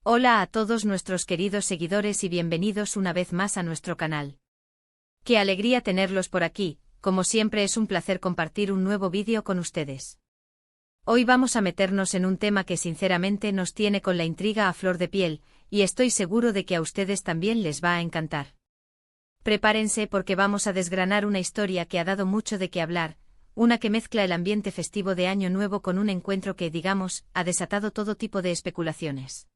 Hola a todos nuestros queridos seguidores y bienvenidos una vez más a nuestro canal. Qué alegría tenerlos por aquí, como siempre es un placer compartir un nuevo vídeo con ustedes. Hoy vamos a meternos en un tema que sinceramente nos tiene con la intriga a flor de piel, y estoy seguro de que a ustedes también les va a encantar. Prepárense porque vamos a desgranar una historia que ha dado mucho de qué hablar, una que mezcla el ambiente festivo de Año Nuevo con un encuentro que, digamos, ha desatado todo tipo de especulaciones.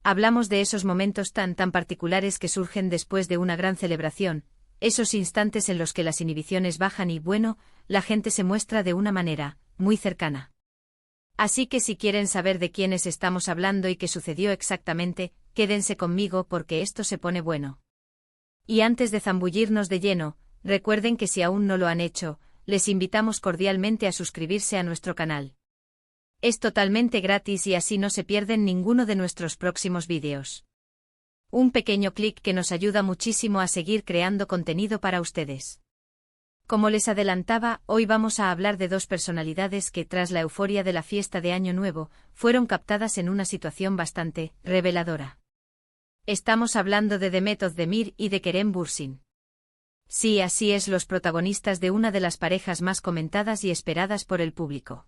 Hablamos de esos momentos tan particulares que surgen después de una gran celebración, esos instantes en los que las inhibiciones bajan y, bueno, la gente se muestra de una manera muy cercana. Así que si quieren saber de quiénes estamos hablando y qué sucedió exactamente, quédense conmigo porque esto se pone bueno. Y antes de zambullirnos de lleno, recuerden que si aún no lo han hecho, les invitamos cordialmente a suscribirse a nuestro canal. Es totalmente gratis y así no se pierden ninguno de nuestros próximos vídeos. Un pequeño clic que nos ayuda muchísimo a seguir creando contenido para ustedes. Como les adelantaba, hoy vamos a hablar de dos personalidades que, tras la euforia de la fiesta de Año Nuevo, fueron captadas en una situación bastante reveladora. Estamos hablando de Demet Özdemir y de Kerem Bürsin. Sí, así es, los protagonistas de una de las parejas más comentadas y esperadas por el público.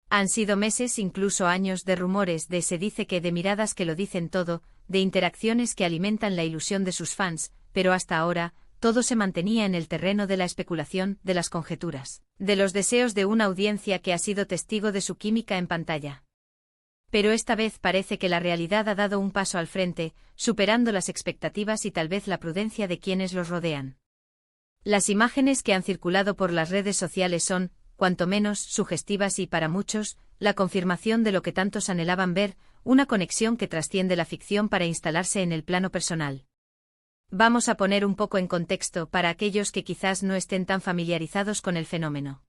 Han sido meses, incluso años, de rumores, se dice que de miradas que lo dicen todo, de interacciones que alimentan la ilusión de sus fans, pero hasta ahora, todo se mantenía en el terreno de la especulación, de las conjeturas, de los deseos de una audiencia que ha sido testigo de su química en pantalla. Pero esta vez parece que la realidad ha dado un paso al frente, superando las expectativas y tal vez la prudencia de quienes los rodean. Las imágenes que han circulado por las redes sociales son, cuanto menos, sugestivas y, para muchos, la confirmación de lo que tantos anhelaban ver, una conexión que trasciende la ficción para instalarse en el plano personal. Vamos a poner un poco en contexto para aquellos que quizás no estén tan familiarizados con el fenómeno.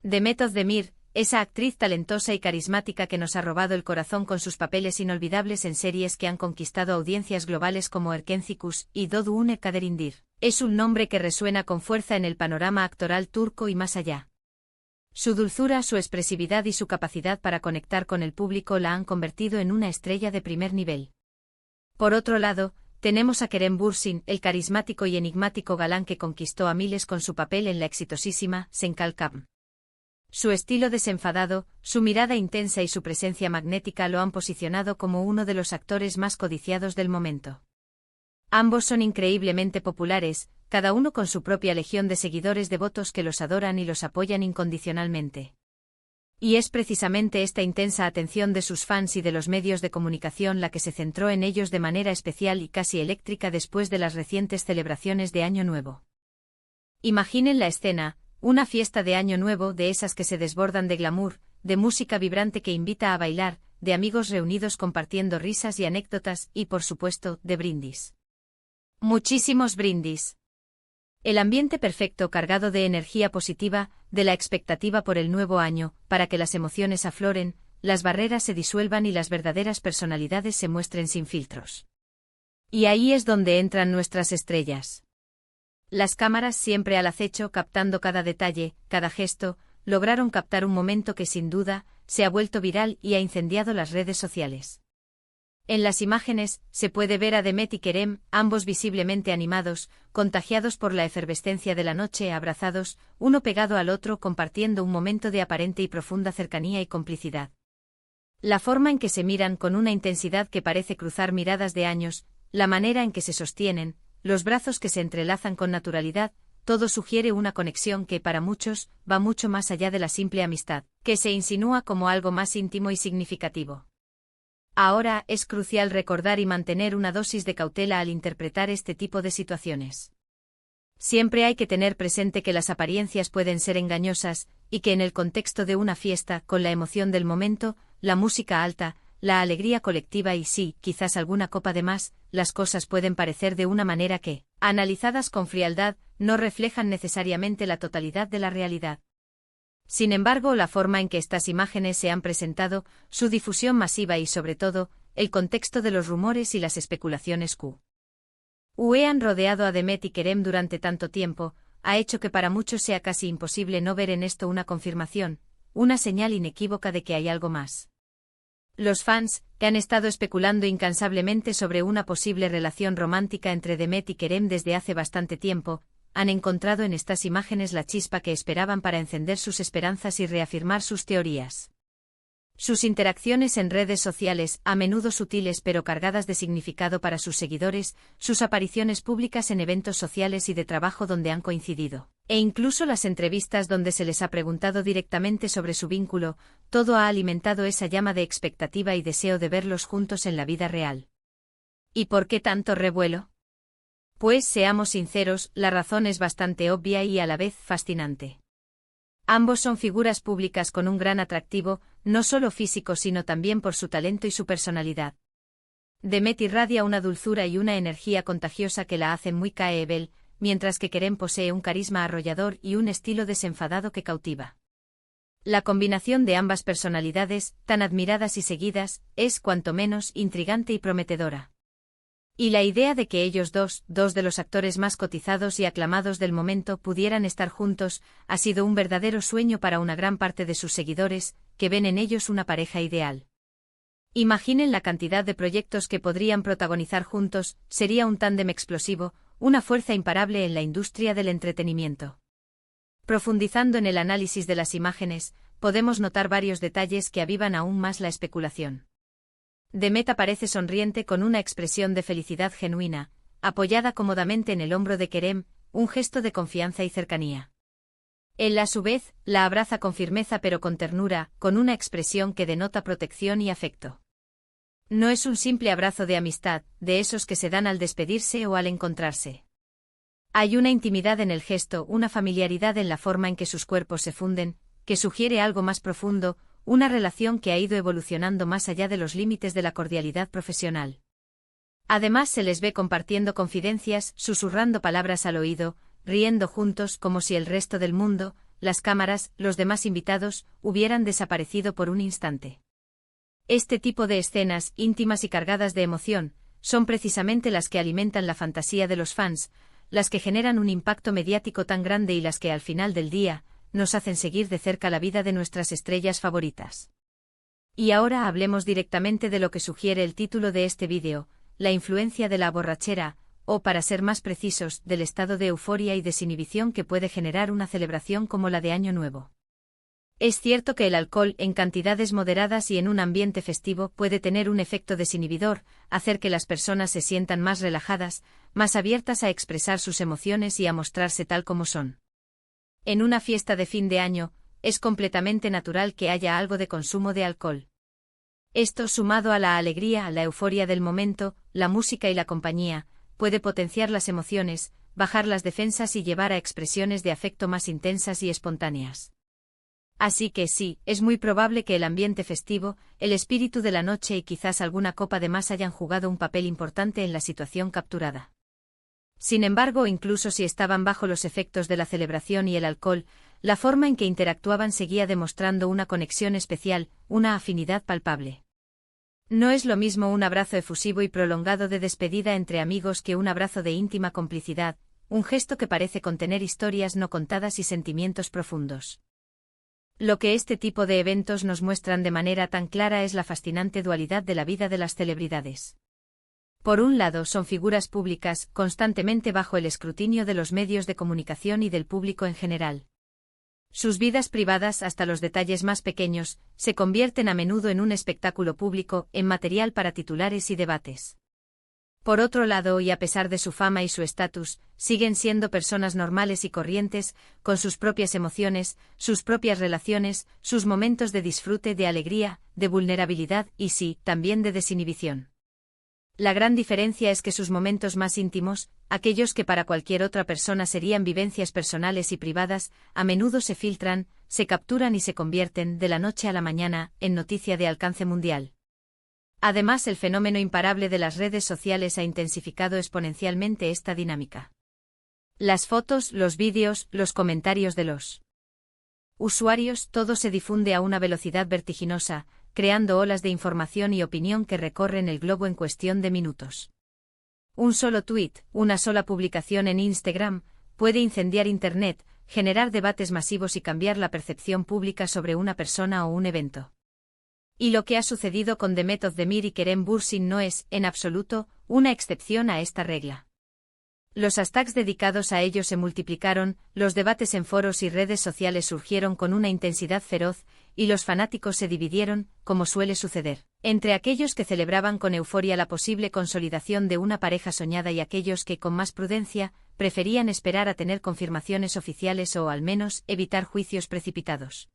Demet Özdemir, esa actriz talentosa y carismática que nos ha robado el corazón con sus papeles inolvidables en series que han conquistado audiencias globales como Erkenci y Doğu Kaderindir, es un nombre que resuena con fuerza en el panorama actoral turco y más allá. Su dulzura, su expresividad y su capacidad para conectar con el público la han convertido en una estrella de primer nivel. Por otro lado, tenemos a Kerem Bürsin, el carismático y enigmático galán que conquistó a miles con su papel en la exitosísima Sen Kalkam. Su estilo desenfadado, su mirada intensa y su presencia magnética lo han posicionado como uno de los actores más codiciados del momento. Ambos son increíblemente populares, cada uno con su propia legión de seguidores devotos que los adoran y los apoyan incondicionalmente. Y es precisamente esta intensa atención de sus fans y de los medios de comunicación la que se centró en ellos de manera especial y casi eléctrica después de las recientes celebraciones de Año Nuevo. Imaginen la escena, una fiesta de Año Nuevo de esas que se desbordan de glamour, de música vibrante que invita a bailar, de amigos reunidos compartiendo risas y anécdotas y, por supuesto, de brindis. Muchísimos brindis. El ambiente perfecto cargado de energía positiva, de la expectativa por el nuevo año, para que las emociones afloren, las barreras se disuelvan y las verdaderas personalidades se muestren sin filtros. Y ahí es donde entran nuestras estrellas. Las cámaras, siempre al acecho, captando cada detalle, cada gesto, lograron captar un momento que sin duda se ha vuelto viral y ha incendiado las redes sociales. En las imágenes, se puede ver a Demet y Kerem, ambos visiblemente animados, contagiados por la efervescencia de la noche, abrazados, uno pegado al otro, compartiendo un momento de aparente y profunda cercanía y complicidad. La forma en que se miran con una intensidad que parece cruzar miradas de años, la manera en que se sostienen, los brazos que se entrelazan con naturalidad, todo sugiere una conexión que, para muchos, va mucho más allá de la simple amistad, que se insinúa como algo más íntimo y significativo. Ahora, es crucial recordar y mantener una dosis de cautela al interpretar este tipo de situaciones. Siempre hay que tener presente que las apariencias pueden ser engañosas, y que en el contexto de una fiesta, con la emoción del momento, la música alta, la alegría colectiva y sí, quizás alguna copa de más, las cosas pueden parecer de una manera que, analizadas con frialdad, no reflejan necesariamente la totalidad de la realidad. Sin embargo, la forma en que estas imágenes se han presentado, su difusión masiva y, sobre todo, el contexto de los rumores y las especulaciones que han rodeado a Demet y Kerem durante tanto tiempo, ha hecho que para muchos sea casi imposible no ver en esto una confirmación, una señal inequívoca de que hay algo más. Los fans, que han estado especulando incansablemente sobre una posible relación romántica entre Demet y Kerem desde hace bastante tiempo, han encontrado en estas imágenes la chispa que esperaban para encender sus esperanzas y reafirmar sus teorías. Sus interacciones en redes sociales, a menudo sutiles pero cargadas de significado para sus seguidores, sus apariciones públicas en eventos sociales y de trabajo donde han coincidido, e incluso las entrevistas donde se les ha preguntado directamente sobre su vínculo, todo ha alimentado esa llama de expectativa y deseo de verlos juntos en la vida real. ¿Y por qué tanto revuelo? Pues seamos sinceros, la razón es bastante obvia y a la vez fascinante. Ambos son figuras públicas con un gran atractivo, no solo físico sino también por su talento y su personalidad. Demet irradia una dulzura y una energía contagiosa que la hacen muy caeable, mientras que Kerem posee un carisma arrollador y un estilo desenfadado que cautiva. La combinación de ambas personalidades, tan admiradas y seguidas, es cuanto menos intrigante y prometedora. Y la idea de que ellos dos de los actores más cotizados y aclamados del momento pudieran estar juntos, ha sido un verdadero sueño para una gran parte de sus seguidores, que ven en ellos una pareja ideal. Imaginen la cantidad de proyectos que podrían protagonizar juntos, sería un tándem explosivo, una fuerza imparable en la industria del entretenimiento. Profundizando en el análisis de las imágenes, podemos notar varios detalles que avivan aún más la especulación. Demet aparece sonriente con una expresión de felicidad genuina, apoyada cómodamente en el hombro de Kerem, un gesto de confianza y cercanía. Él a su vez, la abraza con firmeza pero con ternura, con una expresión que denota protección y afecto. No es un simple abrazo de amistad, de esos que se dan al despedirse o al encontrarse. Hay una intimidad en el gesto, una familiaridad en la forma en que sus cuerpos se funden, que sugiere algo más profundo, una relación que ha ido evolucionando más allá de los límites de la cordialidad profesional. Además se les ve compartiendo confidencias, susurrando palabras al oído, riendo juntos como si el resto del mundo, las cámaras, los demás invitados, hubieran desaparecido por un instante. Este tipo de escenas, íntimas y cargadas de emoción, son precisamente las que alimentan la fantasía de los fans, las que generan un impacto mediático tan grande y las que al final del día, nos hacen seguir de cerca la vida de nuestras estrellas favoritas. Y ahora hablemos directamente de lo que sugiere el título de este vídeo, la influencia de la borrachera, o para ser más precisos, del estado de euforia y desinhibición que puede generar una celebración como la de Año Nuevo. Es cierto que el alcohol, en cantidades moderadas y en un ambiente festivo, puede tener un efecto desinhibidor, hacer que las personas se sientan más relajadas, más abiertas a expresar sus emociones y a mostrarse tal como son. En una fiesta de fin de año, es completamente natural que haya algo de consumo de alcohol. Esto, sumado a la alegría, a la euforia del momento, la música y la compañía, puede potenciar las emociones, bajar las defensas y llevar a expresiones de afecto más intensas y espontáneas. Así que sí, es muy probable que el ambiente festivo, el espíritu de la noche y quizás alguna copa de más hayan jugado un papel importante en la situación capturada. Sin embargo, incluso si estaban bajo los efectos de la celebración y el alcohol, la forma en que interactuaban seguía demostrando una conexión especial, una afinidad palpable. No es lo mismo un abrazo efusivo y prolongado de despedida entre amigos que un abrazo de íntima complicidad, un gesto que parece contener historias no contadas y sentimientos profundos. Lo que este tipo de eventos nos muestran de manera tan clara es la fascinante dualidad de la vida de las celebridades. Por un lado, son figuras públicas, constantemente bajo el escrutinio de los medios de comunicación y del público en general. Sus vidas privadas, hasta los detalles más pequeños, se convierten a menudo en un espectáculo público, en material para titulares y debates. Por otro lado, y a pesar de su fama y su estatus, siguen siendo personas normales y corrientes, con sus propias emociones, sus propias relaciones, sus momentos de disfrute, de alegría, de vulnerabilidad y sí, también de desinhibición. La gran diferencia es que sus momentos más íntimos, aquellos que para cualquier otra persona serían vivencias personales y privadas, a menudo se filtran, se capturan y se convierten, de la noche a la mañana, en noticia de alcance mundial. Además, el fenómeno imparable de las redes sociales ha intensificado exponencialmente esta dinámica. Las fotos, los vídeos, los comentarios de los usuarios, todo se difunde a una velocidad vertiginosa, creando olas de información y opinión que recorren el globo en cuestión de minutos. Un solo tuit, una sola publicación en Instagram, puede incendiar Internet, generar debates masivos y cambiar la percepción pública sobre una persona o un evento. Y lo que ha sucedido con Demet Özdemir y Kerem Bürsin no es, en absoluto, una excepción a esta regla. Los hashtags dedicados a ellos se multiplicaron, los debates en foros y redes sociales surgieron con una intensidad feroz, y los fanáticos se dividieron, como suele suceder, entre aquellos que celebraban con euforia la posible consolidación de una pareja soñada y aquellos que, con más prudencia, preferían esperar a tener confirmaciones oficiales o, al menos, evitar juicios precipitados.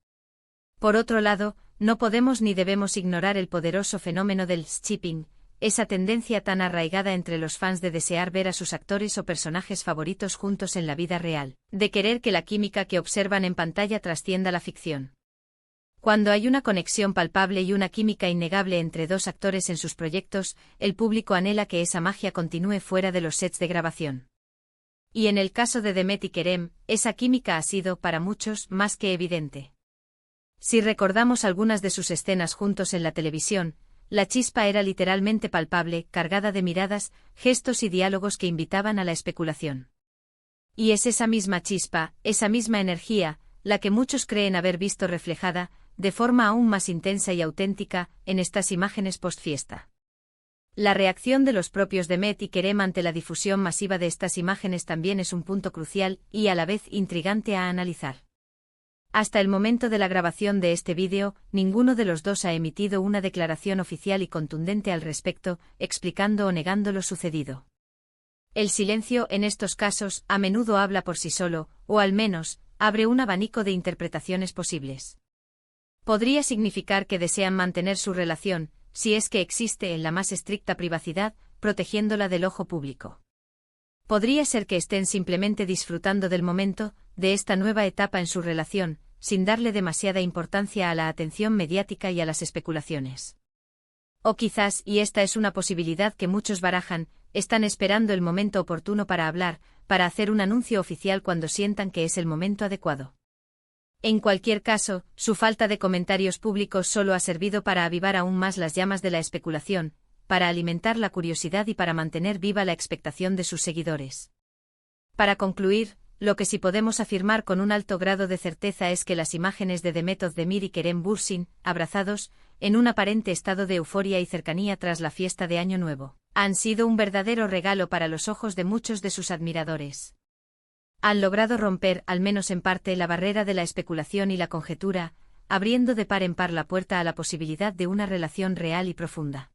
Por otro lado, no podemos ni debemos ignorar el poderoso fenómeno del shipping, esa tendencia tan arraigada entre los fans de desear ver a sus actores o personajes favoritos juntos en la vida real, de querer que la química que observan en pantalla trascienda la ficción. Cuando hay una conexión palpable y una química innegable entre dos actores en sus proyectos, el público anhela que esa magia continúe fuera de los sets de grabación. Y en el caso de Demet y Kerem, esa química ha sido, para muchos, más que evidente. Si recordamos algunas de sus escenas juntos en la televisión, la chispa era literalmente palpable, cargada de miradas, gestos y diálogos que invitaban a la especulación. Y es esa misma chispa, esa misma energía, la que muchos creen haber visto reflejada, de forma aún más intensa y auténtica, en estas imágenes post-fiesta. La reacción de los propios Demet y Kerem ante la difusión masiva de estas imágenes también es un punto crucial y a la vez intrigante a analizar. Hasta el momento de la grabación de este vídeo, ninguno de los dos ha emitido una declaración oficial y contundente al respecto, explicando o negando lo sucedido. El silencio en estos casos a menudo habla por sí solo, o al menos, abre un abanico de interpretaciones posibles. Podría significar que desean mantener su relación, si es que existe en la más estricta privacidad, protegiéndola del ojo público. Podría ser que estén simplemente disfrutando del momento, de esta nueva etapa en su relación, sin darle demasiada importancia a la atención mediática y a las especulaciones. O quizás, y esta es una posibilidad que muchos barajan, están esperando el momento oportuno para hablar, para hacer un anuncio oficial cuando sientan que es el momento adecuado. En cualquier caso, su falta de comentarios públicos solo ha servido para avivar aún más las llamas de la especulación, para alimentar la curiosidad y para mantener viva la expectación de sus seguidores. Para concluir, lo que sí podemos afirmar con un alto grado de certeza es que las imágenes de Demet Özdemir y Kerem Bürsin, abrazados, en un aparente estado de euforia y cercanía tras la fiesta de Año Nuevo, han sido un verdadero regalo para los ojos de muchos de sus admiradores. Han logrado romper, al menos en parte, la barrera de la especulación y la conjetura, abriendo de par en par la puerta a la posibilidad de una relación real y profunda.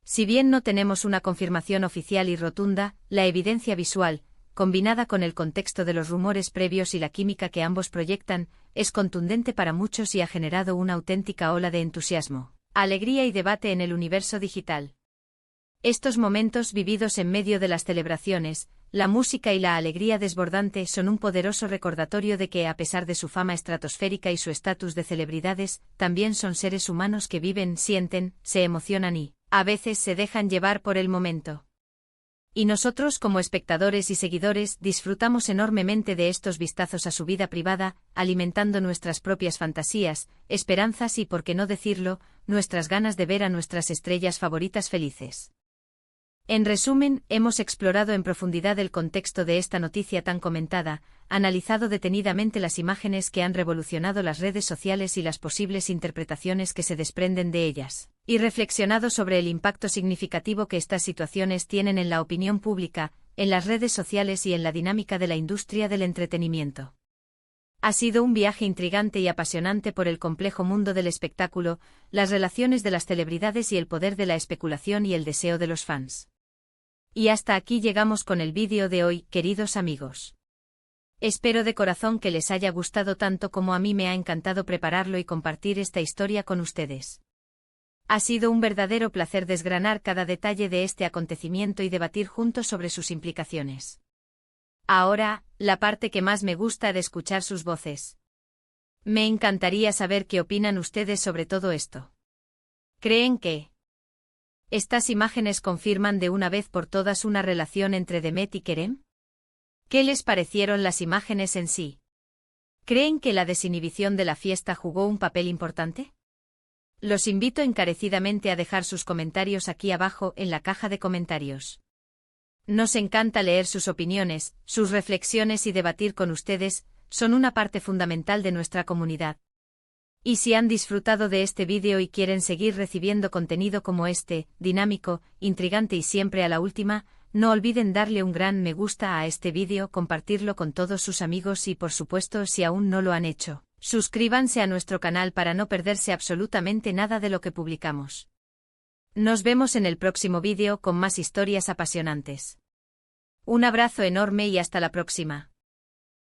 Si bien no tenemos una confirmación oficial y rotunda, la evidencia visual, combinada con el contexto de los rumores previos y la química que ambos proyectan, es contundente para muchos y ha generado una auténtica ola de entusiasmo, alegría y debate en el universo digital. Estos momentos vividos en medio de las celebraciones, la música y la alegría desbordante son un poderoso recordatorio de que, a pesar de su fama estratosférica y su estatus de celebridades, también son seres humanos que viven, sienten, se emocionan y, a veces, se dejan llevar por el momento. Y nosotros, como espectadores y seguidores, disfrutamos enormemente de estos vistazos a su vida privada, alimentando nuestras propias fantasías, esperanzas y, por qué no decirlo, nuestras ganas de ver a nuestras estrellas favoritas felices. En resumen, hemos explorado en profundidad el contexto de esta noticia tan comentada, analizado detenidamente las imágenes que han revolucionado las redes sociales y las posibles interpretaciones que se desprenden de ellas, y reflexionado sobre el impacto significativo que estas situaciones tienen en la opinión pública, en las redes sociales y en la dinámica de la industria del entretenimiento. Ha sido un viaje intrigante y apasionante por el complejo mundo del espectáculo, las relaciones de las celebridades y el poder de la especulación y el deseo de los fans. Y hasta aquí llegamos con el vídeo de hoy, queridos amigos. Espero de corazón que les haya gustado tanto como a mí me ha encantado prepararlo y compartir esta historia con ustedes. Ha sido un verdadero placer desgranar cada detalle de este acontecimiento y debatir juntos sobre sus implicaciones. Ahora, la parte que más me gusta de escuchar sus voces. Me encantaría saber qué opinan ustedes sobre todo esto. ¿Creen que estas imágenes confirman de una vez por todas una relación entre Demet y Kerem? ¿Qué les parecieron las imágenes en sí? ¿Creen que la desinhibición de la fiesta jugó un papel importante? Los invito encarecidamente a dejar sus comentarios aquí abajo en la caja de comentarios. Nos encanta leer sus opiniones, sus reflexiones y debatir con ustedes, son una parte fundamental de nuestra comunidad. Y si han disfrutado de este vídeo y quieren seguir recibiendo contenido como este, dinámico, intrigante y siempre a la última, no olviden darle un gran me gusta a este vídeo, compartirlo con todos sus amigos y por supuesto si aún no lo han hecho, suscríbanse a nuestro canal para no perderse absolutamente nada de lo que publicamos. Nos vemos en el próximo vídeo con más historias apasionantes. Un abrazo enorme y hasta la próxima.